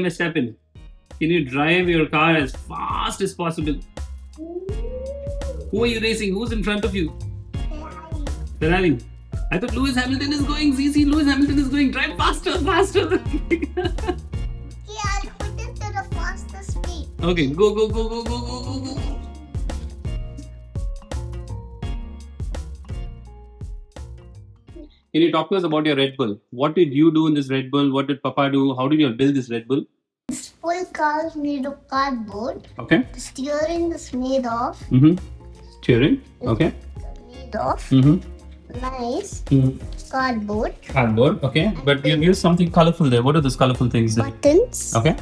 Verstappen, can you drive your car as fast as possible? Who are you racing? Who's in front of you? Ferrari. I thought Lewis Hamilton is going. See, Lewis Hamilton is going. Drive faster, faster. Yeah, I'll put it to the fastest speed. Okay, go, go, go, go, go, go, go, go. Can you talk to us about your Red Bull? What did you do in this Red Bull? What did Papa do? How did you build this Red Bull? This full car is made of cardboard. Okay. The steering is made of. Steering. Okay. Made of nice cardboard. Cardboard. Okay. But you've used something colorful there. What are those colorful things there? Buttons. Okay.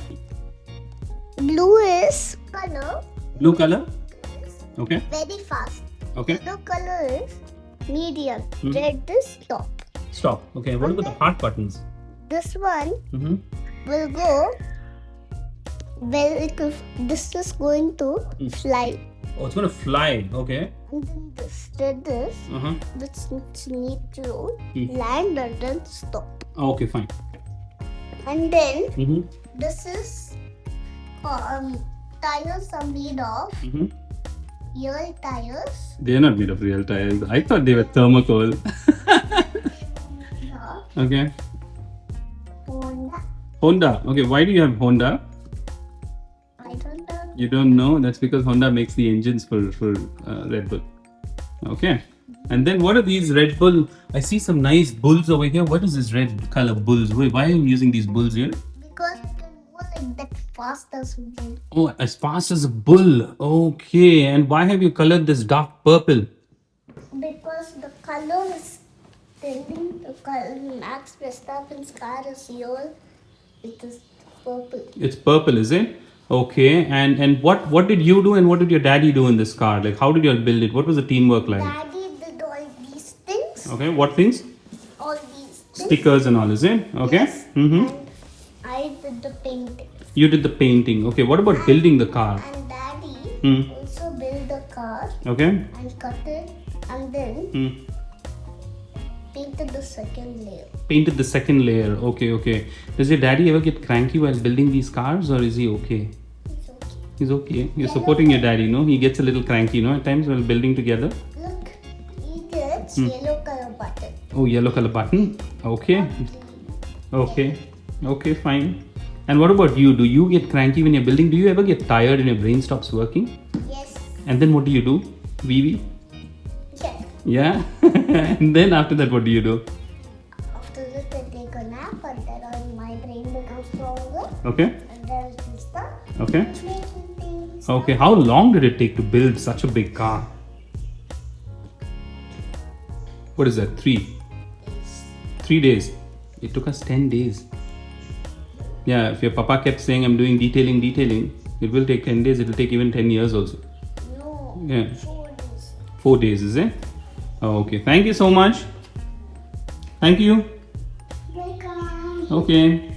Blue is color. Blue color. Okay. Very fast. Okay. Yellow color is medium. Red is stop. Stop. Okay. What about the heart buttons? This one will go. Well, this is going to fly. Oh, it's going to fly. Okay. And then this red is which need to land and then stop. Okay, fine. And then this is tires are made of real tires. They're not made of real tires. I thought they were thermocol. Okay. Honda. Okay, why do you have Honda? I don't know. You don't know? That's because Honda makes the engines for Red Bull. Okay. And then what are these Red Bull? I see some nice bulls over here. What is this red color bulls? Why are you using these bulls here? Because it can go like that fast as well. Oh, as fast as a bull. Okay. And why have you colored this dark purple? Because the color is tending to color. Max Verstappen's car is yellow. It is purple. It's purple, is it? Okay. And what did you do and what did your daddy do in this car? Like, how did you all build it? What was the teamwork like? Daddy did all these things. Okay. What things? All these things. Stickers and all, is it? Okay. Yes. And I did the painting. You did the painting. Okay. What about building the car? And Daddy also built the car Okay. and cut it and then painted the second layer. Painted the second layer. Okay. Does your daddy ever get cranky while building these cars, or is he okay? It's okay. He's okay. You're supporting your daddy, no? He gets a little cranky, no? At times while building together. Look, he gets yellow color button. Oh, yellow color button. Okay. Okay, fine. And what about you? Do you get cranky when you're building? Do you ever get tired and your brain stops working? Yes. And then what do you do? Wee? Yes. Yeah? And then after that, what do you do? After that, I take a nap and then my brain becomes stronger. Okay. And then we start Okay. making things. Okay. How long did it take to build such a big car? What is that? 3 days. It took us 10 days. Yeah, if your papa kept saying I'm doing detailing, it will take 10 days. It will take even 10 years also. No. Yeah. 4 days. 4 days, is it? Oh, okay. Thank you so much. Thank you. Welcome. Okay.